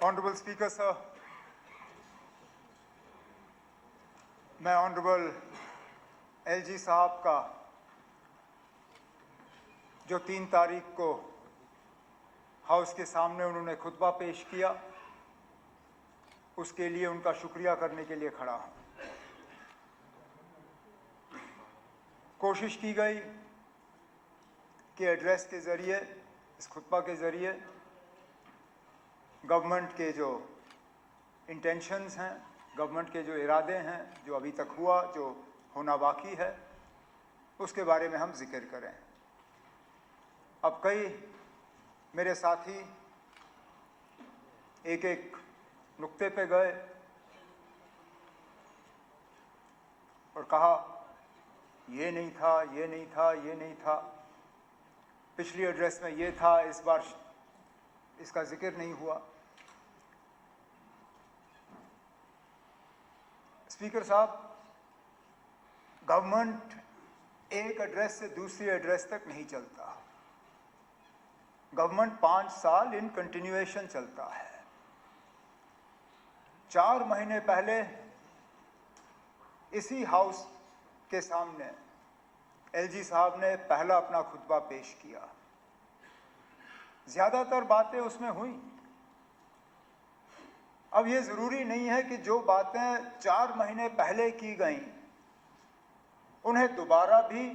Honorable Speaker, sir, मैं honourable LG साहब का जो 3 तारीख को हाउस के सामने उन्होंने खुतबा पेश किया, उसके लिए उनका शुक्रिया करने के लिए खड़ा हूँ। कोशिश की गई कि एड्रेस के ज़रिए, इस खुतबा के ज़रिए गवर्नमेंट के जो इंटेंशंस हैं, गवर्नमेंट के जो इरादे हैं, जो अभी तक हुआ, जो होना बाकी है, उसके बारे में हम जिक्र करें। अब कई मेरे साथी एक एक नुक्ते पे गए और कहा ये नहीं था, ये नहीं था, ये नहीं था, पिछली एड्रेस में ये था, इस बार इसका जिक्र नहीं हुआ। स्पीकर साहब, गवर्नमेंट एक एड्रेस से दूसरी एड्रेस तक नहीं चलता। गवर्नमेंट 5 साल इन कंटिन्यूएशन चलता है। 4 महीने पहले इसी हाउस के सामने एलजी साहब ने पहला अपना खुतबा पेश किया। ज़्यादातर बातें उसमें हुई। अब ये ज़रूरी नहीं है कि जो बातें 4 महीने पहले की गईं उन्हें दोबारा भी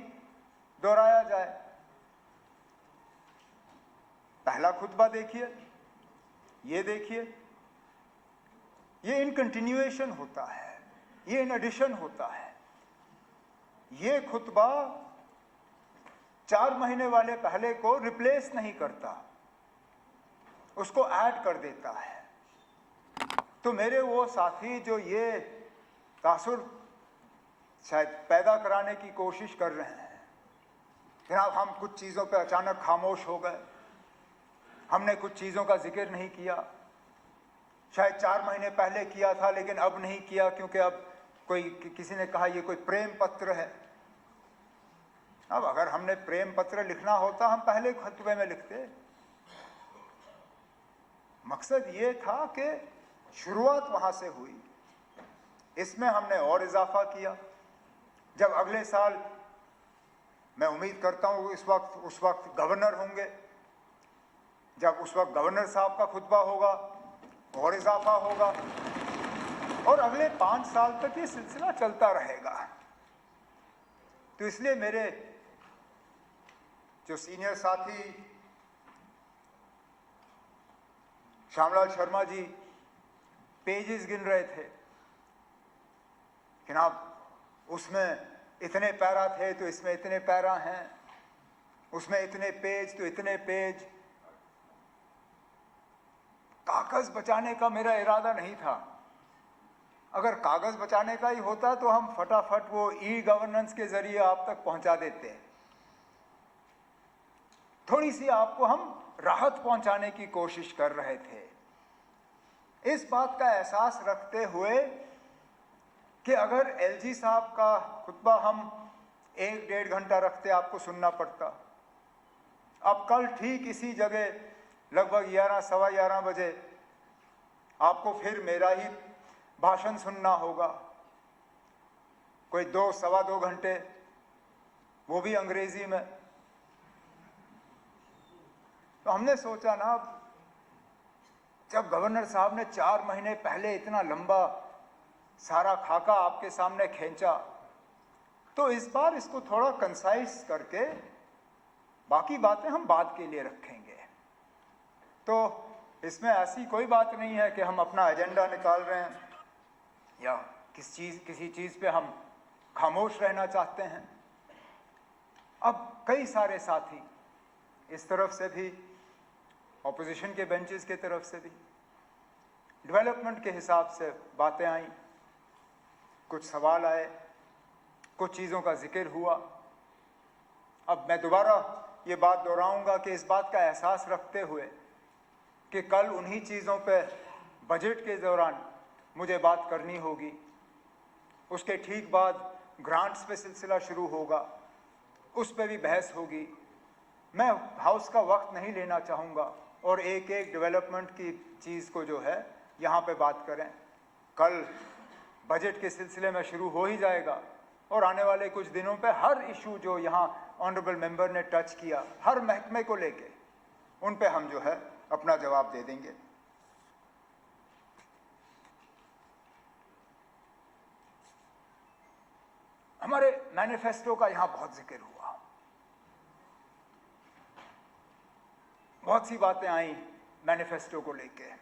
दोहराया जाए। पहला खुतबा देखिए, ये देखिए, ये इन कंटिन्यूएशन होता है, ये इन एडिशन होता है। ये खुतबा 4 महीने वाले पहले को रिप्लेस नहीं करता, उसको ऐड कर देता है। तो मेरे वो साथी जो ये तासुर शायद पैदा कराने की कोशिश कर रहे हैं, जनाब हम कुछ चीज़ों पे अचानक खामोश हो गए, हमने कुछ चीज़ों का जिक्र नहीं किया, शायद 4 महीने पहले किया था लेकिन अब नहीं किया क्योंकि अब किसी ने कहा ये कोई प्रेम पत्र है। अब अगर हमने प्रेम पत्र लिखना होता हम पहले खुतबे में लिखते। मकसद ये था कि शुरुआत वहाँ से हुई, इसमें हमने और इजाफा किया। जब अगले साल, मैं उम्मीद करता हूँ उस वक्त गवर्नर होंगे, जब उस वक्त गवर्नर साहब का खुतबा होगा और इजाफा होगा और अगले 5 साल तक ये सिलसिला चलता रहेगा। तो इसलिए मेरे जो सीनियर साथी श्यामलाल शर्मा जी पेजेस गिन रहे थे, जनाब उसमें इतने पैरा थे तो इसमें इतने पैरा हैं, उसमें इतने पेज तो इतने पेज। कागज बचाने का मेरा इरादा नहीं था। अगर कागज बचाने का ही होता तो हम फटाफट वो ई गवर्नेंस के जरिए आप तक पहुंचा देते। थोड़ी सी आपको हम राहत पहुंचाने की कोशिश कर रहे थे, इस बात का एहसास रखते हुए कि अगर एलजी साहब का खुतबा हम 1-1.5 घंटा रखते आपको सुनना पड़ता। अब कल ठीक इसी जगह लगभग 11-11:15 बजे आपको फिर मेरा ही भाषण सुनना होगा, कोई 2-2.25 घंटे, वो भी अंग्रेजी में। तो हमने सोचा ना, जब गवर्नर साहब ने 4 महीने पहले इतना लंबा सारा खाका आपके सामने खींचा, तो इस बार इसको थोड़ा कंसाइज करके बाकी बातें हम बाद के लिए रखेंगे। तो इसमें ऐसी कोई बात नहीं है कि हम अपना एजेंडा निकाल रहे हैं या किसी चीज़ पे हम खामोश रहना चाहते हैं। अब कई सारे साथी इस तरफ से भी, ऑपोजिशन के बेंचेस के तरफ से भी डेवलपमेंट के हिसाब से बातें आई, कुछ सवाल आए, कुछ चीज़ों का जिक्र हुआ। अब मैं दोबारा ये बात दोहराऊंगा कि इस बात का एहसास रखते हुए कि कल उन्हीं चीज़ों पे बजट के दौरान मुझे बात करनी होगी, उसके ठीक बाद ग्रांट्स पे सिलसिला शुरू होगा, उस पे भी बहस होगी। मैं हाउस का वक्त नहीं लेना चाहूँगा, और एक एक डेवलपमेंट की चीज़ को जो है यहाँ पे बात करें। कल बजट के सिलसिले में शुरू हो ही जाएगा और आने वाले कुछ दिनों पे हर इशू जो यहाँ ऑनरेबल मेंबर ने टच किया, हर महकमे को लेके, उन पे हम जो है अपना जवाब दे देंगे। हमारे मैनिफेस्टो का यहाँ बहुत जिक्र हुआ, बहुत सी बातें आई मैनिफेस्टो को लेके।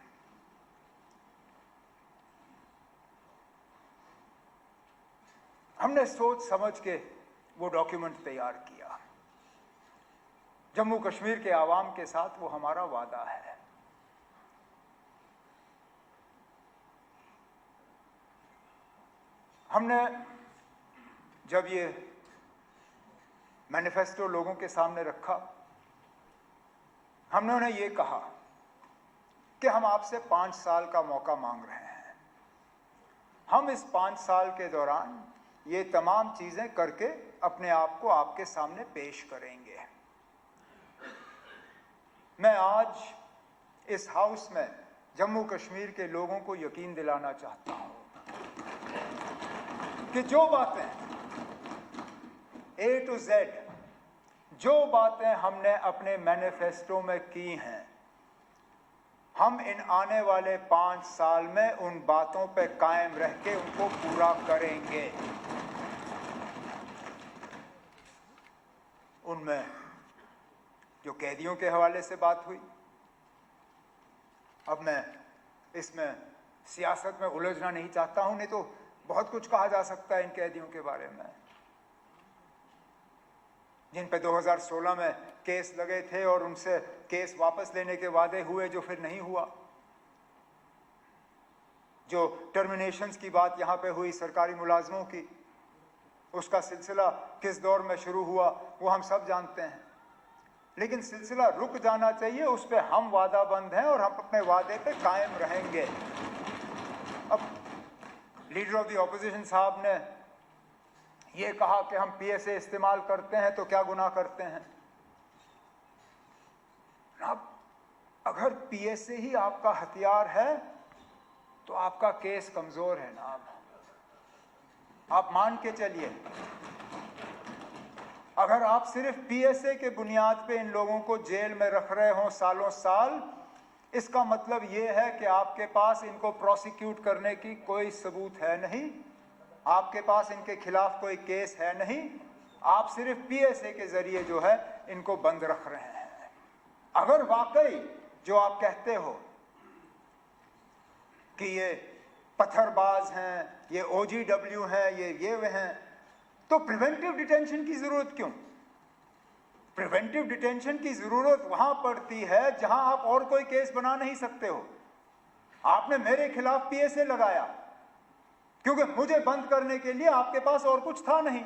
हमने सोच समझ के वो डॉक्यूमेंट तैयार किया। जम्मू कश्मीर के आवाम के साथ वो हमारा वादा है। हमने जब ये मैनिफेस्टो लोगों के सामने रखा, हमने उन्हें ये कहा कि हम आपसे 5 साल का मौका मांग रहे हैं। हम इस 5 साल के दौरान ये तमाम चीजें करके अपने आप को आपके सामने पेश करेंगे। मैं आज इस हाउस में जम्मू कश्मीर के लोगों को यकीन दिलाना चाहता हूं कि जो बातें A to Z, जो बातें हमने अपने मैनिफेस्टो में की हैं, हम इन आने वाले 5 साल में उन बातों पे कायम रह के उनको पूरा करेंगे। उनमें जो कैदियों के हवाले से बात हुई, अब मैं इसमें सियासत में उलझना नहीं चाहता हूं, नहीं तो बहुत कुछ कहा जा सकता है इन कैदियों के बारे में, जिन पे 2016 में केस लगे थे और उनसे केस वापस लेने के वादे हुए जो फिर नहीं हुआ। जो टर्मिनेशंस की बात यहाँ पे हुई सरकारी मुलाजमों की, उसका सिलसिला किस दौर में शुरू हुआ वो हम सब जानते हैं, लेकिन सिलसिला रुक जाना चाहिए, उस पर हम वादाबंद हैं और हम अपने वादे पे कायम रहेंगे। अब लीडर ऑफ द ऑपोजिशन साहब ने ये कहा कि हम पीएसए इस्तेमाल करते हैं तो क्या गुनाह करते हैं। अब अगर पीएसए ही आपका हथियार है तो आपका केस कमजोर है ना। आप मान के चलिए, अगर आप सिर्फ पीएसए के बुनियाद पे इन लोगों को जेल में रख रहे हो सालों साल, इसका मतलब ये है कि आपके पास इनको प्रोसिक्यूट करने की कोई सबूत है नहीं, आपके पास इनके खिलाफ कोई केस है नहीं, आप सिर्फ पीएसए के जरिए जो है इनको बंद रख रहे हैं। अगर वाकई जो आप कहते हो कि ये पत्थरबाज हैं, ये ओजीडब्ल्यू हैं, ये वे हैं, तो प्रिवेंटिव डिटेंशन की जरूरत क्यों? प्रिवेंटिव डिटेंशन की जरूरत वहां पड़ती है जहां आप और कोई केस बना नहीं सकते हो। आपने मेरे खिलाफ पीएसए लगाया क्योंकि मुझे बंद करने के लिए आपके पास और कुछ था नहीं।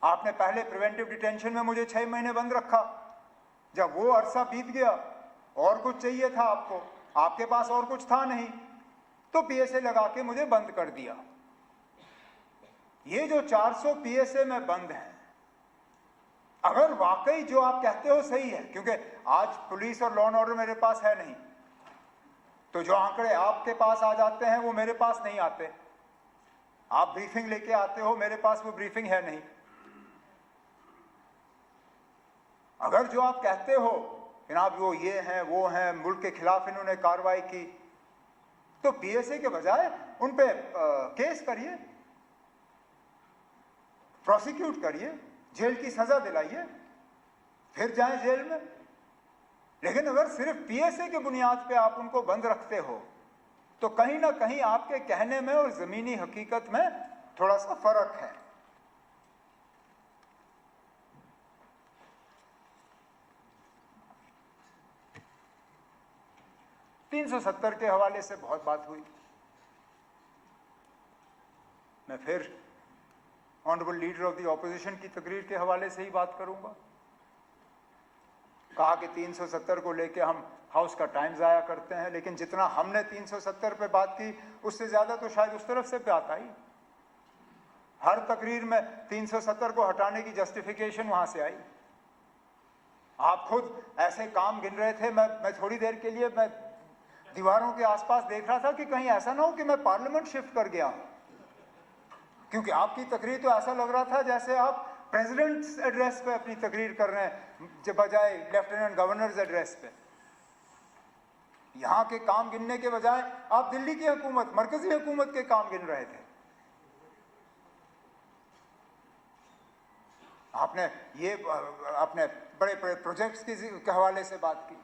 आपने पहले प्रिवेंटिव डिटेंशन में मुझे 6 महीने बंद रखा, जब वो अरसा बीत गया और कुछ चाहिए था आपको, आपके पास और कुछ था नहीं, तो पीएसए लगा के मुझे बंद कर दिया। ये जो 400 पीएसए में बंद हैं, अगर वाकई जो आप कहते हो सही है, क्योंकि आज पुलिस और लॉ एंड ऑर्डर मेरे पास है नहीं, तो जो आंकड़े आपके पास आ जाते हैं वो मेरे पास नहीं आते। आप ब्रीफिंग लेके आते हो, मेरे पास वो ब्रीफिंग है नहीं। अगर जो आप कहते हो जनाब वो ये हैं वो हैं, मुल्क के खिलाफ इन्होंने कार्रवाई की, तो पीएसए के बजाय उन पे केस करिए, प्रोसिक्यूट करिए, जेल की सजा दिलाइए, फिर जाएं जेल में। लेकिन अगर सिर्फ पीएसए के बुनियाद पे आप उनको बंद रखते हो तो कहीं ना कहीं आपके कहने में और जमीनी हकीकत में थोड़ा सा फर्क है। $370 के हवाले से बहुत बात हुई। मैं फिर honourable leader of the opposition की तकरीर के हवाले से ही बात करूंगा। कहा कि 370 को लेके हम हाउस का टाइम ज़ाया करते हैं, लेकिन जितना हमने 370 पे बात की उससे ज़्यादा तो शायद उस तरफ से बात आई। हर तकरीर में 370 को हटाने की जस्टिफिकेशन वहाँ से आई। आप खुद ऐसे काम गिन रहे थे, मैं थोड़ी देर के लिए मैं दीवारों के आसपास देख रहा था कि कहीं ऐसा ना हो कि मैं पार्लियामेंट शिफ्ट कर गया, क्योंकि आपकी तकरीर तो ऐसा लग रहा था जैसे आप प्रेसिडेंट्स एड्रेस पे अपनी तकरीर कर रहे हैं बजाय लेफ्टिनेंट गवर्नर्स एड्रेस पे। यहां के काम गिनने के बजाय आप दिल्ली की हुकूमत, मरकजी हुकूमत के काम गिन रहे थे। आपने बड़े बड़े प्रोजेक्ट्स के हवाले से बात की,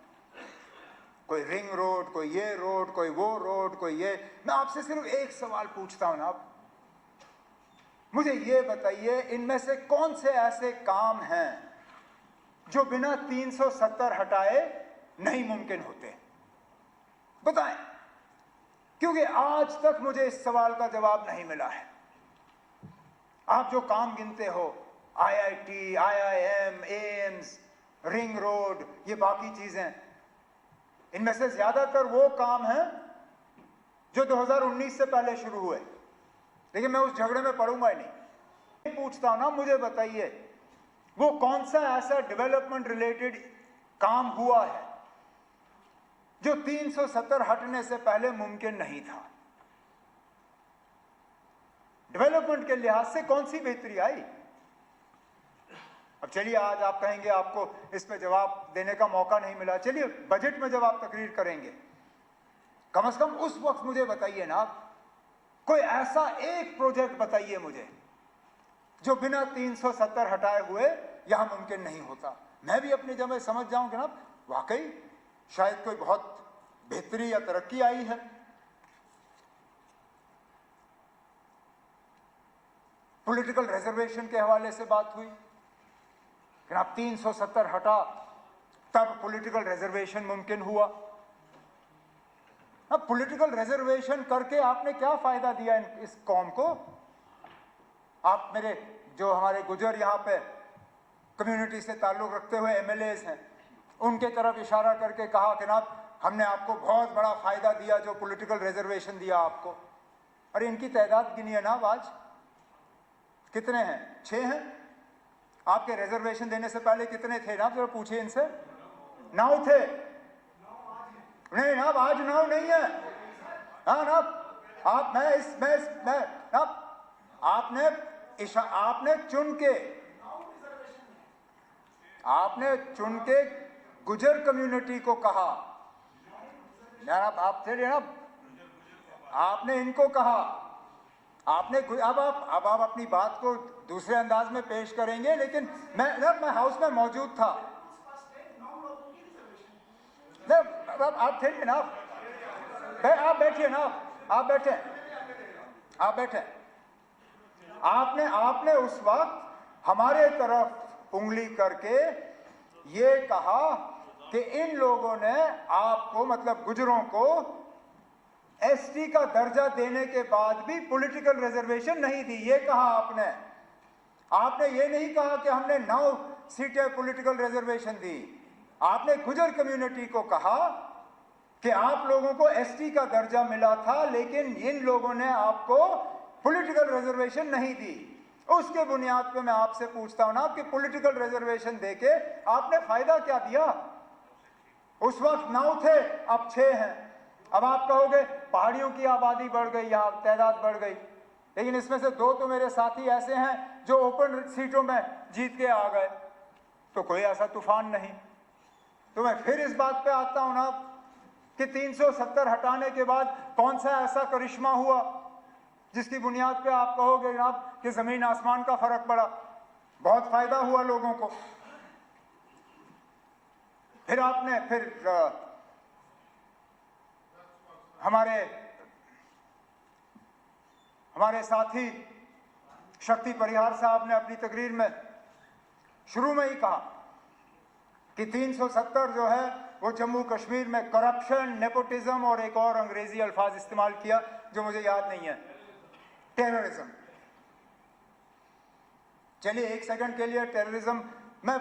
कोई रिंग रोड, कोई ये रोड, कोई वो रोड, कोई ये। मैं आपसे सिर्फ एक सवाल पूछता हूं ना, आप मुझे ये बताइए, इनमें से कौन से ऐसे काम हैं जो बिना 370 हटाए नहीं मुमकिन होते? बताएं, क्योंकि आज तक मुझे इस सवाल का जवाब नहीं मिला है। आप जो काम गिनते हो, IIT, IIM, AIIMS, ring road, ये बाकी चीजें, इनमें से ज्यादातर वो काम हैं जो 2019 से पहले शुरू हुए, लेकिन मैं उस झगड़े में पड़ूंगा ही नहीं। पूछता हूं ना, मुझे बताइए वो कौन सा ऐसा डेवलपमेंट रिलेटेड काम हुआ है जो 370 हटने से पहले मुमकिन नहीं था? डेवलपमेंट के लिहाज से कौन सी बेहतरी आई? अब चलिए, आज आप कहेंगे आपको इस पे जवाब देने का मौका नहीं मिला, चलिए बजट में जब आप तकरीर करेंगे, कम से कम उस वक्त मुझे बताइए ना, कोई ऐसा एक प्रोजेक्ट बताइए मुझे जो बिना 370 हटाए हुए यहां मुमकिन नहीं होता। मैं भी अपनी जगह समझ जाऊं कि ना वाकई शायद कोई बहुत बेहतरी या तरक्की आई है। पॉलिटिकल रिजर्वेशन के हवाले से बात हुई कि आप 370 हटा तब पॉलिटिकल रिजर्वेशन मुमकिन हुआ। अब पॉलिटिकल रिजर्वेशन करके आपने क्या फायदा दिया इस कौम को? आप मेरे जो हमारे गुजर यहाँ पे कम्युनिटी से ताल्लुक रखते हुए एमएलएज हैं, उनके तरफ इशारा करके कहा कि ना हमने आपको बहुत बड़ा फायदा दिया जो पॉलिटिकल रिजर्वेशन दिया आपको। अरे इनकी तादाद गिनिए ना, आज कितने हैं? 6 हैं। आपके रिजर्वेशन देने से पहले कितने थे ना? जरा पूछिए इनसे। 9 थे। नहीं ना, आज 9 नहीं है। हाँ ना, आप मैं ना, आपने चुन के गुजर कम्युनिटी को कहा यार, आप थे ना, आपने इनको कहा, आपने अब आप अपनी बात को दूसरे अंदाज में पेश करेंगे, लेकिन मैं हाउस में मौजूद था। आप थे ना, आप बैठिए ना, आप बैठे। आपने उस वक्त हमारे तरफ उंगली करके ये कहा कि इन लोगों ने आपको, मतलब गुजरों को, एसटी का दर्जा देने के बाद भी पॉलिटिकल रिजर्वेशन नहीं दी। ये कहा आपने ये नहीं कहा कि हमने 9 सीटें पॉलिटिकल रिजर्वेशन दी। आपने गुजर कम्युनिटी को कहा कि आप लोगों को एसटी का दर्जा मिला था, लेकिन इन लोगों ने आपको पॉलिटिकल रिजर्वेशन नहीं दी। उसके बुनियाद पे मैं आपसे पूछता हूं ना, आपके पॉलिटिकल रिजर्वेशन देके आपने फायदा क्या दिया? उस वक्त 9 थे, अब 6 हैं। अब आप कहोगे पहाड़ियों की आबादी बढ़ गई, यहां तादाद बढ़ गई, लेकिन इसमें से 2 तो मेरे साथी ऐसे हैं जो ओपन सीटों में जीत के आ गए, तो कोई ऐसा तूफान नहीं। तो मैं फिर इस बात पे आता हूं ना कि 370 हटाने के बाद कौन सा ऐसा करिश्मा हुआ जिसकी बुनियाद पे आप कहोगे जनाब कि जमीन आसमान का फर्क पड़ा, बहुत फायदा हुआ लोगों को। फिर आपने हमारे साथी शक्ति परिहार साहब ने अपनी तकरीर में शुरू में ही कहा कि 370 जो है वो जम्मू कश्मीर में करप्शन, नेपोटिज्म और एक और अंग्रेजी अल्फाज इस्तेमाल किया जो मुझे याद नहीं है, टेररिज्म। चलिए एक सेकंड के लिए टेररिज्म, मैं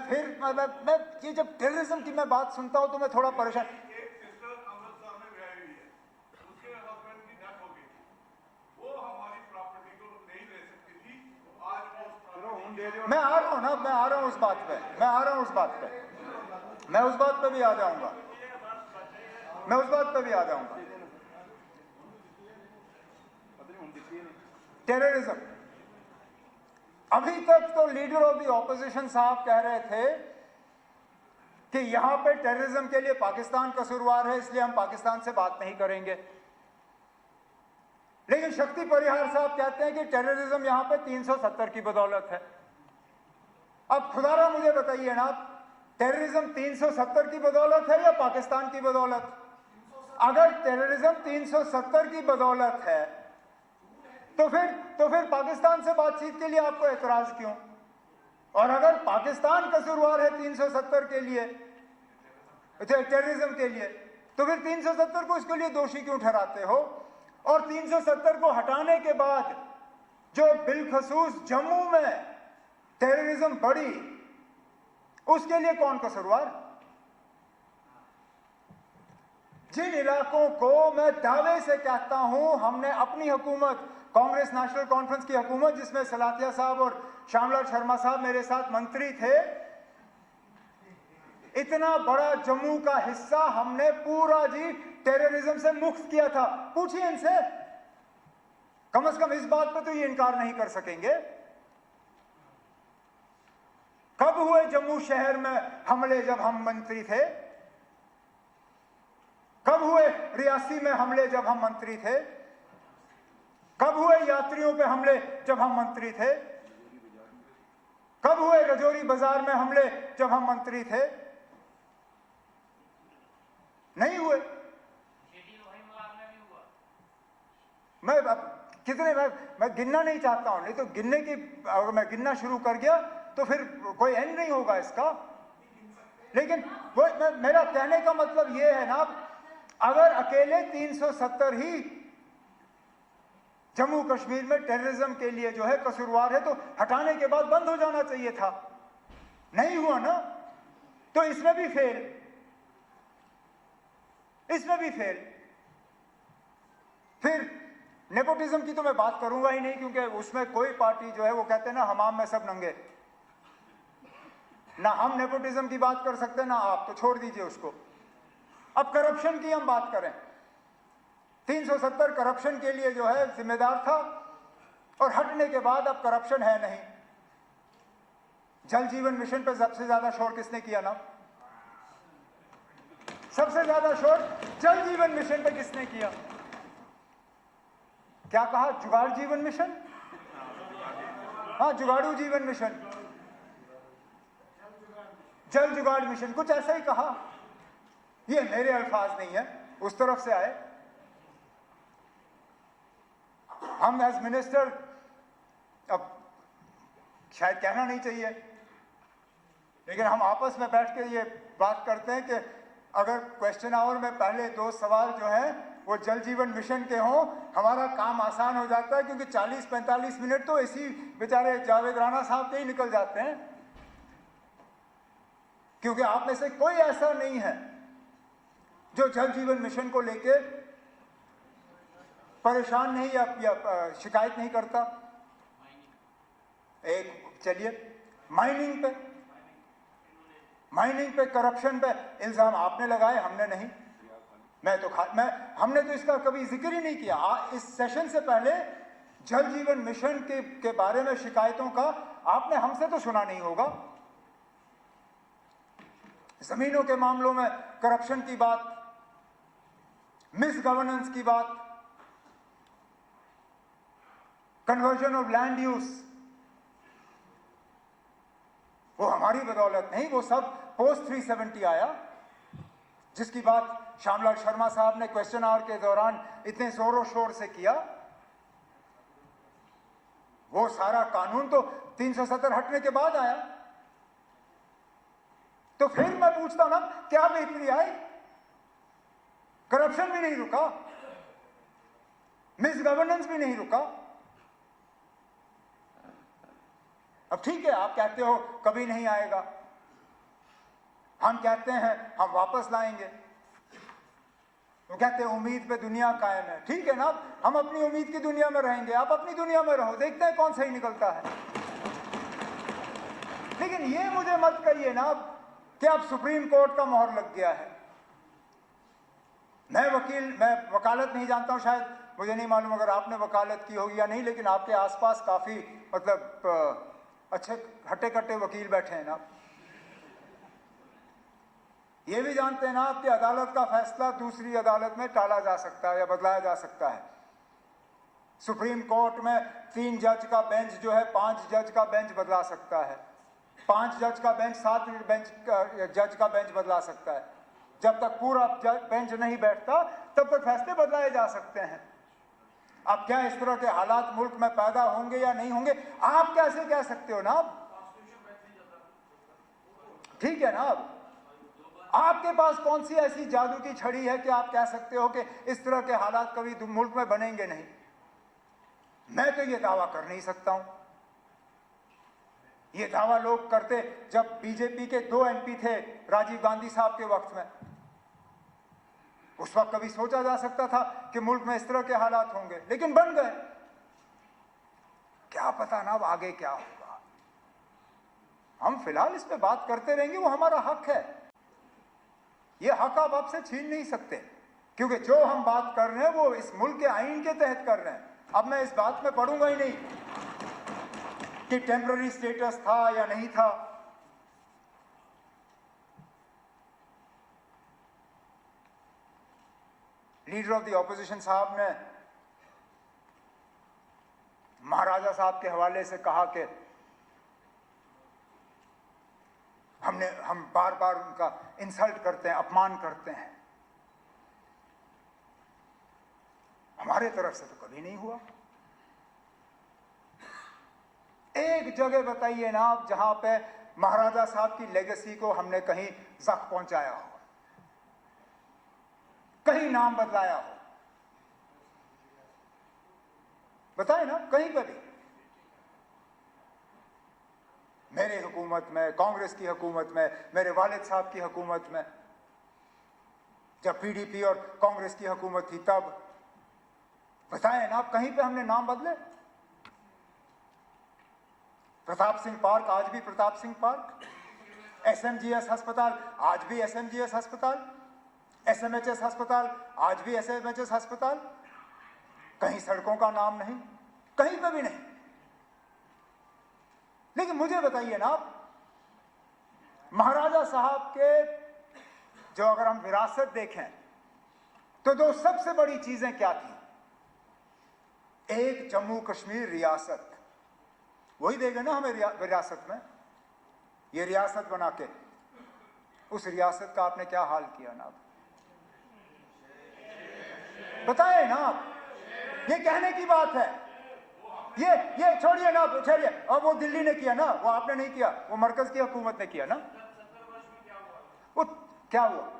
ये जब टेररिज्म की मैं बात सुनता हूं तो मैं थोड़ा परेशान। मैं आ रहा हूं उस बात पे। मैं उस बात पे भी आ जाऊंगा, मैं उस बात पे भी आ जाऊंगा। टेररिज्म, अभी तक तो लीडर ऑफ द ऑपोजिशन साहब कह रहे थे कि यहां पे टेररिज्म के लिए पाकिस्तान कसूरवार है, इसलिए हम पाकिस्तान से बात नहीं करेंगे। लेकिन शक्ति परिहार साहब कहते हैं कि टेररिज्म यहां पे 370 की बदौलत है। अब खुदारा मुझे बताइए ना, टेररिज्म 370 की बदौलत है या पाकिस्तान की बदौलत? अगर टेररिज्म 370 की बदौलत है तो फिर पाकिस्तान से बातचीत के लिए आपको एतराज क्यों? और अगर पाकिस्तान कसूरवार है 370 के लिए, टेररिज्म के लिए, तो फिर 370 को इसके लिए दोषी क्यों ठहराते हो? और 370 को हटाने के बाद जो बिलखसूस जम्मू में टेररिज्म बढ़ी, उसके लिए कौन कसूरवार? जिन इलाकों को मैं दावे से कहता हूं हमने अपनी हुकूमत, कांग्रेस नेशनल कॉन्फ्रेंस की हुकूमत जिसमें सलातिया साहब और श्यामलाल शर्मा साहब मेरे साथ मंत्री थे, इतना बड़ा जम्मू का हिस्सा हमने पूरा जी टेररिज्म से मुक्त किया था। पूछिए इनसे, कम से कम इस बात पर तो ये इनकार नहीं कर सकेंगे। कब हुए जम्मू शहर में हमले जब हम मंत्री थे? कब हुए रियासी में हमले जब हम मंत्री थे? कब हुए यात्रियों पे हमले जब हम मंत्री थे? कब हुए रजौरी बाजार में हमले जब हम मंत्री थे? नहीं हुए। मैं कितने मैं गिनना नहीं चाहता हूं, नहीं तो गिनने की, अगर मैं गिनना शुरू कर गया तो फिर कोई एंड नहीं होगा इसका। लेकिन मेरा कहने का मतलब यह है ना, अगर अकेले 370 ही जम्मू कश्मीर में टेररिज्म के लिए जो है कसूरवार है, तो हटाने के बाद बंद हो जाना चाहिए था। नहीं हुआ ना, तो इसमें भी फेल, इसमें भी फेल। फिर नेपोटिज्म की तो मैं बात करूंगा ही नहीं, क्योंकि उसमें कोई पार्टी जो है वो कहते हैं ना हमाम में सब नंगे, ना हम नेपोटिज्म की बात कर सकते ना आप, तो छोड़ दीजिए उसको। अब करप्शन की हम बात करें, 370 करप्शन के लिए जो है जिम्मेदार था, और हटने के बाद अब करप्शन है नहीं। जल जीवन मिशन पे सबसे ज्यादा शोर किसने किया ना? सबसे ज्यादा शोर जल जीवन मिशन पे किसने किया? क्या कहा? जुगाड़ जीवन मिशन? हाँ, जुगाड़ू जीवन मिशन, जल जुगाड़ मिशन, कुछ ऐसा ही कहा। ये मेरे अल्फाज नहीं है, उस तरफ से आए। हम एज मिनिस्टर, अब शायद कहना नहीं चाहिए, लेकिन हम आपस में बैठ के ये बात करते हैं कि अगर क्वेश्चन आवर में पहले 2 सवाल जो हैं वो जल जीवन मिशन के हों, हमारा काम आसान हो जाता है, क्योंकि 40-45 मिनट तो इसी बेचारे जावेद राणा साहब के ही निकल जाते हैं। क्योंकि आप में से कोई ऐसा नहीं है जो जल जीवन मिशन को लेके परेशान नहीं या शिकायत नहीं करता। एक चलिए, माइनिंग पे करप्शन पे इल्जाम आपने लगाए, हमने नहीं। हमने तो इसका कभी जिक्र ही नहीं किया। इस सेशन से पहले जल जीवन मिशन के बारे में शिकायतों का आपने हमसे तो सुना नहीं होगा। जमीनों के मामलों में करप्शन की बात, मिस गवर्नेंस की बात, कन्वर्जन ऑफ लैंड यूज, वो हमारी बदौलत नहीं, वो सब पोस्ट 370 आया, जिसकी बात श्यामलाल शर्मा साहब ने क्वेश्चन आवर के दौरान इतने जोरों शोर से किया। वो सारा कानून तो 370 हटने के बाद आया। तो फिर मैं पूछता हूं ना, क्या बेहतरी आई? करप्शन भी नहीं रुका, मिस गवर्नेंस भी नहीं रुका। अब ठीक है, आप कहते हो कभी नहीं आएगा, हम कहते हैं हम वापस लाएंगे। वो कहते हैं उम्मीद पे दुनिया कायम है। ठीक है ना, हम अपनी उम्मीद की दुनिया में रहेंगे, आप अपनी दुनिया में रहो, देखते हैं कौन सही निकलता है। लेकिन ये मुझे मत कहिए ना कि अब सुप्रीम कोर्ट का मोहर लग गया है। मैं वकालत नहीं जानता हूं, शायद मुझे नहीं मालूम अगर आपने वकालत की होगी या नहीं, लेकिन आपके आसपास काफी मतलब अच्छे हट्टे कट्टे वकील बैठे हैं ना। ये भी जानते हैं ना कि अदालत का फैसला दूसरी अदालत में टाला जा सकता है या बदलाया जा सकता है। सुप्रीम कोर्ट में 3 जज का बेंच जो है 5 जज का बेंच बदला सकता है, 5 जज का बेंच 7 जज का बेंच बदला सकता है। जब तक पूरा बेंच नहीं बैठता तब तक फैसले बदलाए जा सकते हैं। अब क्या इस तरह के हालात मुल्क में पैदा होंगे या नहीं होंगे, आप कैसे कह सकते हो ना? ठीक है ना, अब आपके पास कौन सी ऐसी जादू की छड़ी है कि आप कह सकते हो कि इस तरह के हालात कभी मुल्क में बनेंगे नहीं? मैं तो ये दावा कर नहीं सकता हूं। ये दावा लोग करते जब बीजेपी के 2 एमपी थे राजीव गांधी साहब के वक्त में। उस वक्त कभी सोचा जा सकता था कि मुल्क में इस तरह के हालात होंगे, लेकिन बन गए। क्या पता ना अब आगे क्या होगा। हम फिलहाल इस पे बात करते रहेंगे, वो हमारा हक है। ये हक आप आपसे छीन नहीं सकते, क्योंकि जो हम बात कर रहे हैं वो इस मुल्क के आईन के तहत कर रहे हैं। अब मैं इस बात में पढ़ूंगा ही नहीं कि टेम्पररी स्टेटस था या नहीं था। लीडर ऑफ द ऑपोजिशन साहब ने महाराजा साहब के हवाले से कहा कि हम बार बार उनका इंसल्ट करते हैं, अपमान करते हैं। हमारे तरफ से तो कभी नहीं हुआ। एक जगह बताइए ना आप जहां पे महाराजा साहब की लेगेसी को हमने कहीं जख्म पहुंचाया हो, कहीं नाम बदलाया हो, बताए ना कहीं पर भी। मेरी हुकूमत में, कांग्रेस की हुकूमत में, मेरे वालिद साहब की हुकूमत में, जब पीडीपी और कांग्रेस की हुकूमत थी तब, बताए ना आप कहीं पे हमने नाम बदले? प्रताप सिंह पार्क आज भी प्रताप सिंह पार्क, एसएमजीएस अस्पताल आज भी एसएमजीएस अस्पताल, एसएमएचएस अस्पताल आज भी एसएमएचएस अस्पताल। कहीं सड़कों का नाम नहीं, कहीं पे भी नहीं। लेकिन मुझे बताइए ना आप, महाराजा साहब के जो अगर हम विरासत देखें तो 2 सबसे बड़ी चीजें क्या थी? एक जम्मू कश्मीर रियासत, वही देगा ना हमें विरासत में। ये रियासत बना के उस रियासत का आपने क्या हाल किया ना? बताए ना आप, ये कहने की बात है। ये छोड़िए ना, छोड़िए। और वो दिल्ली ने किया ना, वो आपने नहीं किया, वो मरकज की हुकूमत ने किया ना। वो क्या हुआ?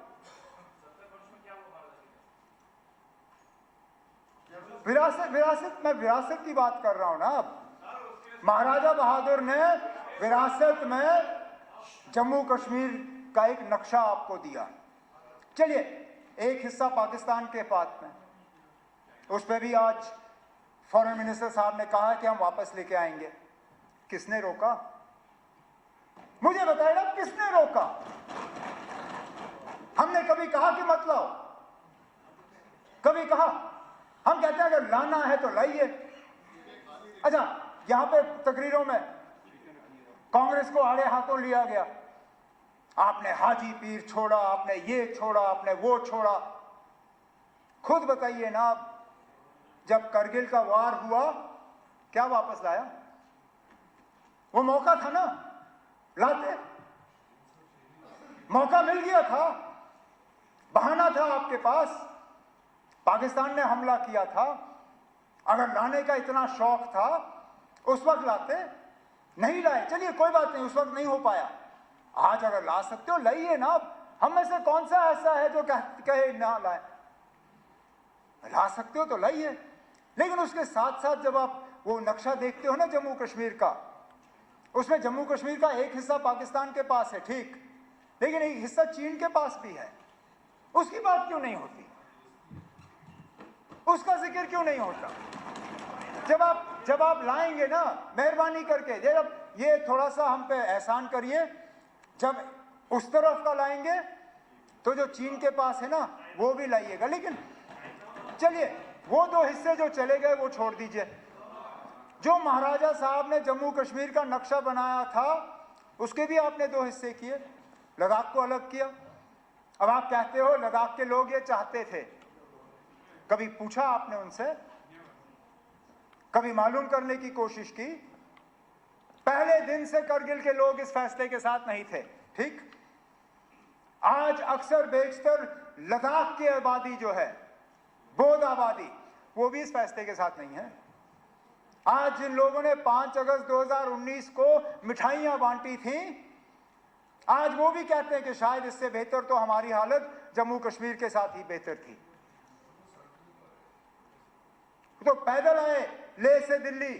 विरासत मैं विरासत की बात कर रहा हूं ना। अब महाराजा बहादुर ने विरासत में जम्मू कश्मीर का एक नक्शा आपको दिया। चलिए, एक हिस्सा पाकिस्तान के पास में, उस पर भी आज फॉरेन मिनिस्टर साहब ने कहा कि हम वापस लेके आएंगे। किसने रोका? मुझे बताइए ना, किसने रोका? हमने कभी कहा कि मत लाओ? कभी कहा? हम कहते हैं अगर लाना है तो लाइए। अच्छा, यहां पे तकरीरों में कांग्रेस को आड़े हाथों लिया गया। आपने हाजी पीर छोड़ा, आपने ये छोड़ा, आपने वो छोड़ा। खुद बताइए ना, जब करगिल का वार हुआ क्या वापस लाया? वो मौका था ना, लाते। मौका मिल गया था, बहाना था आपके पास। पाकिस्तान ने हमला किया था, अगर लाने का इतना शौक था उस वक्त लाते। नहीं लाए, चलिए कोई बात नहीं, उस वक्त नहीं हो पाया। आज अगर ला सकते हो लाइए ना। हम में से कौन सा ऐसा है जो कहे ना लाए? ला सकते हो तो लाइए। लेकिन उसके साथ साथ जब आप वो नक्शा देखते हो ना जम्मू कश्मीर का, उसमें जम्मू कश्मीर का एक हिस्सा पाकिस्तान के पास है, ठीक, लेकिन एक हिस्सा चीन के पास भी है। उसकी बात क्यों नहीं होती? उसका जिक्र क्यों नहीं होता? जब आप लाएंगे ना, मेहरबानी करके, जब ये थोड़ा सा हम पे एहसान करिए, जब उस तरफ का लाएंगे तो जो चीन के पास है ना वो भी लाइएगा, लेकिन चलिए वो 2 हिस्से जो चले गए वो छोड़ दीजिए। जो महाराजा साहब ने जम्मू कश्मीर का नक्शा बनाया था उसके भी आपने 2 हिस्से किए, लद्दाख को अलग किया। अब आप कहते हो लद्दाख के लोग ये चाहते थे, कभी पूछा आपने उनसे? कभी मालूम करने की कोशिश की? पहले दिन से करगिल के लोग इस फैसले के साथ नहीं थे, ठीक? आज अक्सर बेशतर लद्दाख की आबादी जो है, बौद्ध आबादी, वो भी इस फैसले के साथ नहीं है। आज जिन लोगों ने 5 अगस्त 2019 को मिठाइयां बांटी थी, आज वो भी कहते हैं कि शायद इससे बेहतर तो हमारी हालत जम्मू कश्मीर के साथ ही बेहतर थी। तो पैदल आए लेह से दिल्ली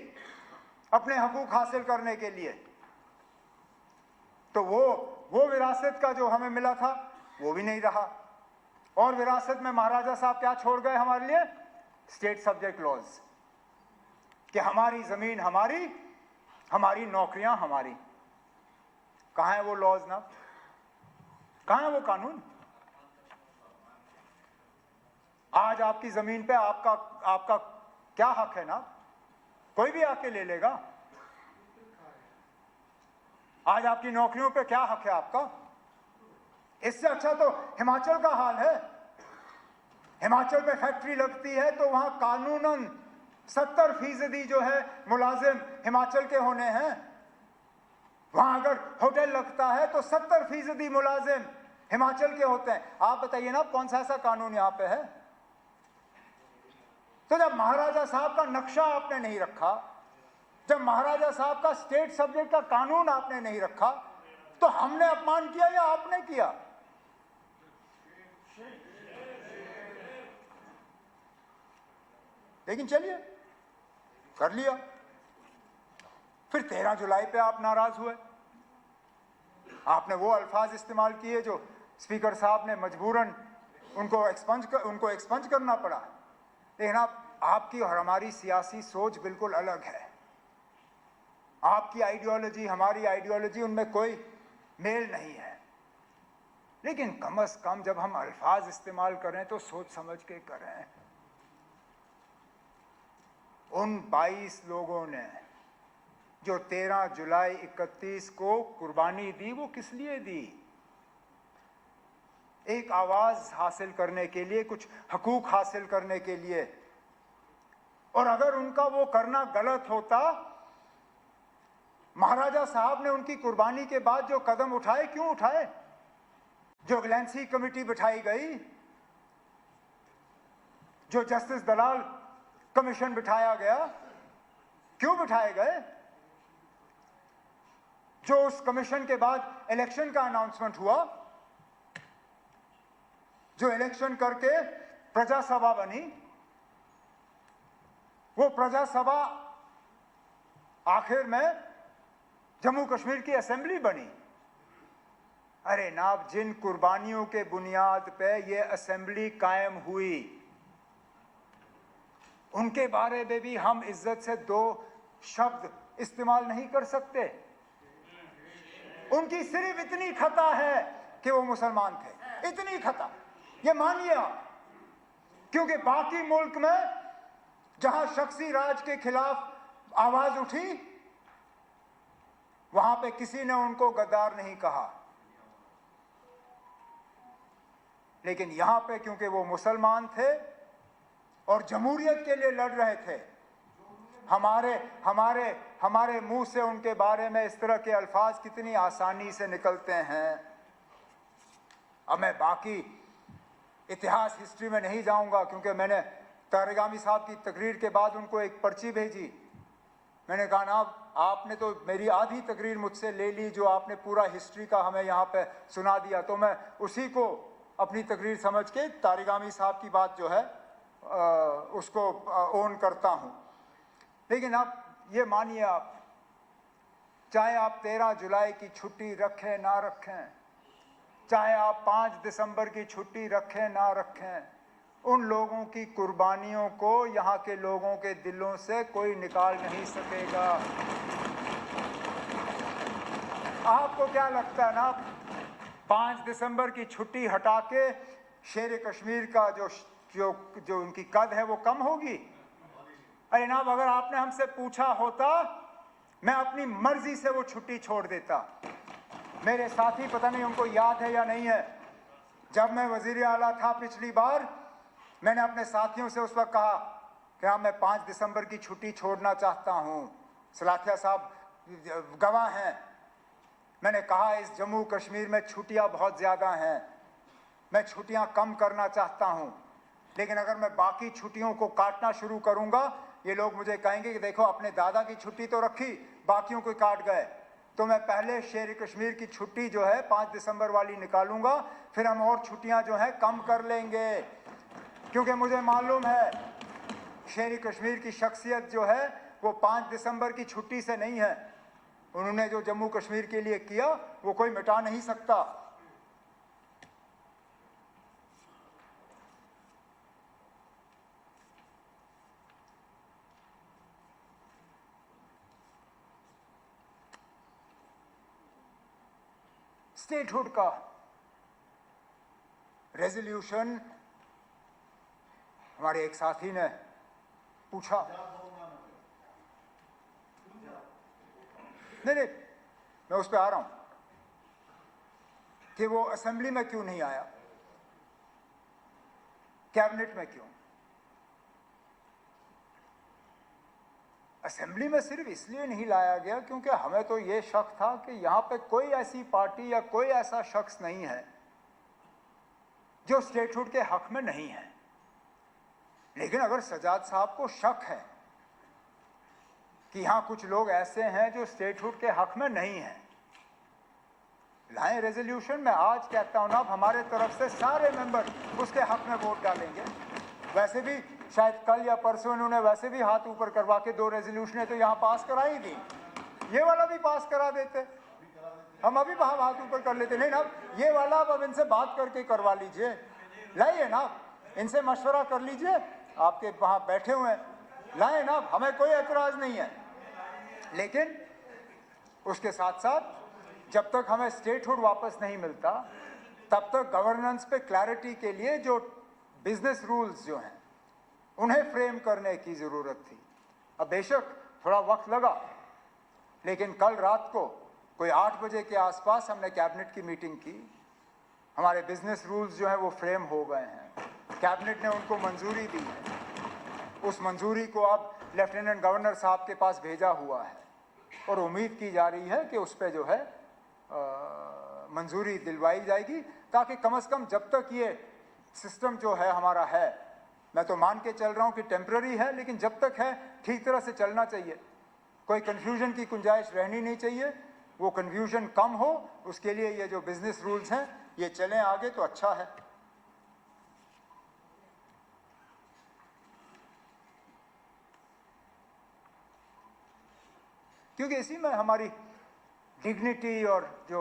अपने हकूक हासिल करने के लिए, तो वो विरासत का जो हमें मिला था वो भी नहीं रहा। और विरासत में महाराजा साहब क्या छोड़ गए हमारे लिए? स्टेट सब्जेक्ट लॉज, कि हमारी जमीन हमारी, हमारी नौकरियां हमारी। कहां है वो लॉज ना? कहां है वो कानून? आज आपकी जमीन पे आपका क्या हक है ना? कोई भी आके ले लेगा। आज आपकी नौकरियों पे क्या हक है आपका? इससे अच्छा तो हिमाचल का हाल है। हिमाचल में फैक्ट्री लगती है तो वहां कानूनन 70% जो है मुलाजिम हिमाचल के होने हैं। वहां अगर होटल लगता है तो 70% मुलाजिम हिमाचल के होते हैं। आप बताइए ना कौन सा ऐसा कानून यहां पे है? तो जब महाराजा साहब का नक्शा आपने नहीं रखा, जब महाराजा साहब का स्टेट सब्जेक्ट का कानून आपने नहीं रखा, तो हमने अपमान किया या आपने किया? लेकिन चलिए कर लिया। फिर 13 जुलाई पे आप नाराज हुए, आपने वो अल्फाज इस्तेमाल किए जो स्पीकर साहब ने मजबूरन उनको एक्सपंज करना पड़ा। लेकिन आपकी और हमारी सियासी सोच बिल्कुल अलग है। आपकी आइडियोलॉजी हमारी आइडियोलॉजी, उनमें कोई मेल नहीं है। लेकिन कम से कम जब हम अल्फाज इस्तेमाल करें तो सोच समझ के करें। उन 22 लोगों ने जो 13 जुलाई 31 को कुर्बानी दी, वो किस लिए दी? एक आवाज हासिल करने के लिए, कुछ हकूक हासिल करने के लिए। और अगर उनका वो करना गलत होता, महाराजा साहब ने उनकी कुर्बानी के बाद जो कदम उठाए, क्यों उठाए? जो ग्लैंसी कमेटी बिठाई गई, जो जस्टिस दलाल कमीशन बिठाया गया, क्यों बिठाए गए? जो उस कमीशन के बाद इलेक्शन का अनाउंसमेंट हुआ, जो इलेक्शन करके प्रजा सभा बनी, वो प्रजा सभा आखिर में जम्मू कश्मीर की असेंबली बनी। अरे नाब, जिन कुर्बानियों के बुनियाद पे ये असेंबली कायम हुई, उनके बारे में भी हम इज्जत से 2 शब्द इस्तेमाल नहीं कर सकते। उनकी सिर्फ इतनी खता है कि वो मुसलमान थे, इतनी खता, ये मानिए आप। क्योंकि बाकी मुल्क में जहां शख्सी राज के खिलाफ आवाज उठी, वहां पे किसी ने उनको गद्दार नहीं कहा। लेकिन यहां पे क्योंकि वो मुसलमान थे और जमहूरियत के लिए लड़ रहे थे, हमारे मुंह से उनके बारे में इस तरह के अल्फाज कितनी आसानी से निकलते हैं। अब मैं बाकी इतिहास हिस्ट्री में नहीं जाऊंगा, क्योंकि मैंने तारिगामी साहब की तकरीर के बाद उनको एक पर्ची भेजी। मैंने कहा ना, आपने तो मेरी आधी तकरीर मुझसे ले ली, जो आपने पूरा हिस्ट्री का हमें यहाँ पे सुना दिया, तो मैं उसी को अपनी तकरीर समझ के तारिगामी साहब की बात जो है उसको ओन करता हूँ। लेकिन आप ये मानिए, आप चाहे आप 13 जुलाई की छुट्टी रखें ना रखें, चाहे आप 5 दिसंबर की छुट्टी रखें ना रखें, उन लोगों की कुर्बानियों को यहाँ के लोगों के दिलों से कोई निकाल नहीं सकेगा। आपको क्या लगता है ना, 5 दिसंबर की छुट्टी हटा के शेर कश्मीर का जो जो जो उनकी कद है वो कम होगी? अरे जनाब, अगर आपने हमसे पूछा होता, मैं अपनी मर्जी से वो छुट्टी छोड़ देता। मेरे साथी, पता नहीं उनको याद है या नहीं है, जब मैं वजीर आला था पिछली बार, मैंने अपने साथियों से उस वक्त कहा कि हाँ, मैं 5 दिसंबर की छुट्टी छोड़ना चाहता हूँ। सलाथिया साहब गवाह हैं। मैंने कहा इस जम्मू कश्मीर में छुट्टियाँ बहुत ज़्यादा हैं, मैं छुट्टियाँ कम करना चाहता हूँ, लेकिन अगर मैं बाकी छुट्टियों को काटना शुरू करूँगा, ये लोग मुझे कहेंगे कि देखो अपने दादा की छुट्टी तो रखी, बाकियों को काट गए। तो मैं पहले शेर कश्मीर की छुट्टी जो है 5 दिसंबर वाली निकालूंगा, फिर हम और छुट्टियां जो है कम कर लेंगे, क्योंकि मुझे मालूम है शेर कश्मीर की शख्सियत जो है वो 5 दिसंबर की छुट्टी से नहीं है। उन्होंने जो जम्मू कश्मीर के लिए किया वो कोई मिटा नहीं सकता। स्टेटहुड का रेजोल्यूशन, हमारे एक साथी ने पूछा, नहीं, मैं उस पर आ रहा हूं कि वो असेंबली में क्यों नहीं आया, कैबिनेट में क्यों? असेंबली में सिर्फ इसलिए नहीं लाया गया क्योंकि हमें तो ये शक था कि यहां पे कोई ऐसी पार्टी या कोई ऐसा शख्स नहीं है जो स्टेटहुड के हक में नहीं है। लेकिन अगर सजाद साहब को शक है कि यहां कुछ लोग ऐसे हैं जो स्टेटहुड के हक में नहीं हैं, लाएं रेजोल्यूशन। मैं आज कहता हूं ना, हमारे तरफ से सारे मेंबर उसके हक में वोट डालेंगे। वैसे भी शायद कल या परसों इन्होंने वैसे भी हाथ ऊपर करवा के 2 रेजोल्यूशन तो यहां पास कराई थी, ये वाला भी पास करा देते, हम अभी वहां हाथ ऊपर कर लेते। नहीं ना, ये वाला अब इनसे बात करके करवा लीजिए, लाइए ना, इनसे मशवरा कर लीजिए, आपके वहां बैठे हुए हैं, लाए ना, हमें कोई एतराज नहीं है। लेकिन उसके साथ साथ जब तक हमें स्टेटहुड वापस नहीं मिलता, तब तक गवर्नेंस पे क्लैरिटी के लिए जो बिजनेस रूल्स जो हैं उन्हें फ्रेम करने की जरूरत थी। अब बेशक थोड़ा वक्त लगा, लेकिन कल रात को कोई 8 बजे के आसपास हमने कैबिनेट की मीटिंग की, हमारे बिजनेस रूल्स जो हैं वो फ्रेम हो गए हैं, कैबिनेट ने उनको मंजूरी दी है। उस मंजूरी को अब लेफ्टिनेंट गवर्नर साहब के पास भेजा हुआ है और उम्मीद की जा रही है कि उस पर जो है मंजूरी दिलवाई जाएगी, ताकि कम से कम जब तक ये सिस्टम जो है हमारा है, मैं तो मान के चल रहा हूँ कि टेम्पररी है, लेकिन जब तक है ठीक तरह से चलना चाहिए, कोई कन्फ्यूजन की गुंजाइश रहनी नहीं चाहिए। वो कन्फ्यूजन कम हो, उसके लिए ये जो बिजनेस रूल्स हैं ये चलें आगे तो अच्छा है। क्योंकि इसी में हमारी डिग्निटी और जो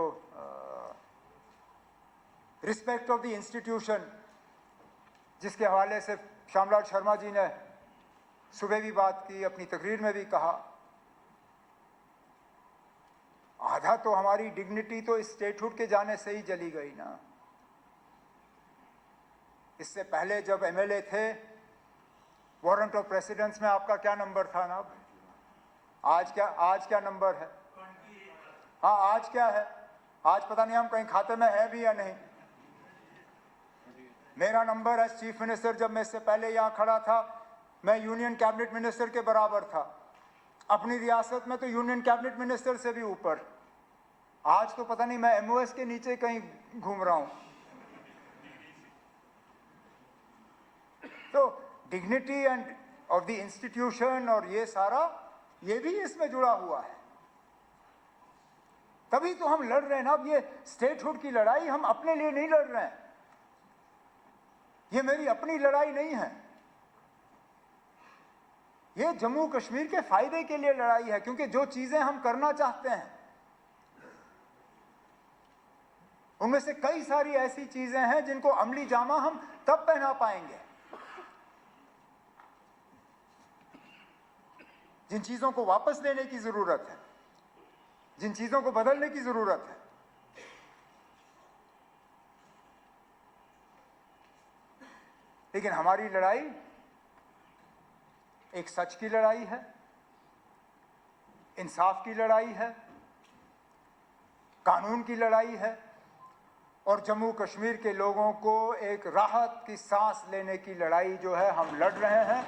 रिस्पेक्ट ऑफ द इंस्टीट्यूशन, जिसके हवाले से श्यामलाल शर्मा जी ने सुबह भी बात की, अपनी तकरीर में भी कहा, आधा तो हमारी डिग्निटी तो इस स्टेटहुड के जाने से ही चली गई ना। इससे पहले जब एमएलए थे, वारंट ऑफ प्रेसिडेंस में आपका क्या नंबर था ना? आज क्या नंबर है? हाँ, आज क्या है? आज पता नहीं हम कहीं खाते में है भी या नहीं। मेरा नंबर एज चीफ मिनिस्टर, जब मैं इससे पहले यहाँ खड़ा था, मैं यूनियन कैबिनेट मिनिस्टर के बराबर था। अपनी रियासत में तो यूनियन कैबिनेट मिनिस्टर से भी ऊपर। आज तो पता नहीं मैं एमओएस के नीचे कहीं घूम रहा हूं। तो dignity end of the institution और ये सारा, ये भी इसमें जुड़ा हुआ है। तभी तो हम लड़ रहे हैं ना। अब ये स्टेटहुड की लड़ाई हम अपने लिए नहीं लड़ रहे हैं, ये मेरी अपनी लड़ाई नहीं है, ये जम्मू कश्मीर के फायदे के लिए लड़ाई है। क्योंकि जो चीजें हम करना चाहते हैं उनमें से कई सारी ऐसी चीजें हैं जिनको अमली जामा हम तब पहना पाएंगे, जिन चीजों को वापस लेने की जरूरत है, जिन चीजों को बदलने की जरूरत है, लेकिन हमारी लड़ाई एक सच की लड़ाई है, इंसाफ की लड़ाई है, कानून की लड़ाई है और जम्मू कश्मीर के लोगों को एक राहत की सांस लेने की लड़ाई जो है हम लड़ रहे हैं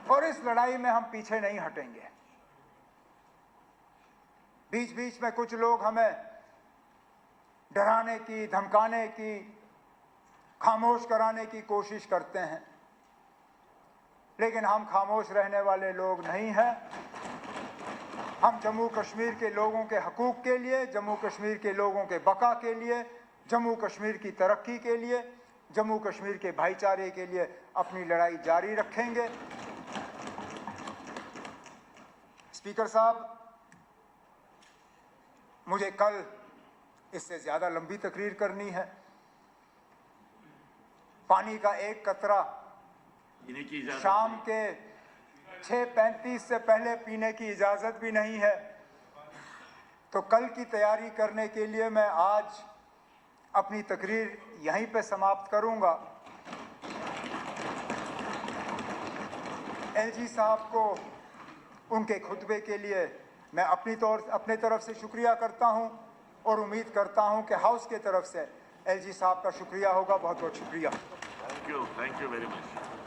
और इस लड़ाई में हम पीछे नहीं हटेंगे। बीच बीच में कुछ लोग हमें डराने की, धमकाने की, खामोश कराने की कोशिश करते हैं, लेकिन हम खामोश रहने वाले लोग नहीं हैं। हम जम्मू कश्मीर के लोगों के हकूक़ के लिए, जम्मू कश्मीर के लोगों के बका के लिए, जम्मू कश्मीर की तरक्की के लिए, जम्मू कश्मीर के भाईचारे के लिए अपनी लड़ाई जारी रखेंगे। स्पीकर साहब, मुझे कल इससे ज़्यादा लंबी तकरीर करनी है। पानी का एक कतरा शाम के 6:35 से पहले पीने की इजाज़त भी नहीं है। तो कल की तैयारी करने के लिए मैं आज अपनी तकरीर यहीं पे समाप्त करूंगा। एलजी साहब को उनके खुतबे के लिए मैं अपनी तरफ से शुक्रिया करता हूं और उम्मीद करता हूं कि हाउस के तरफ से एलजी साहब का शुक्रिया होगा। बहुत बहुत शुक्रिया। Thank you very much.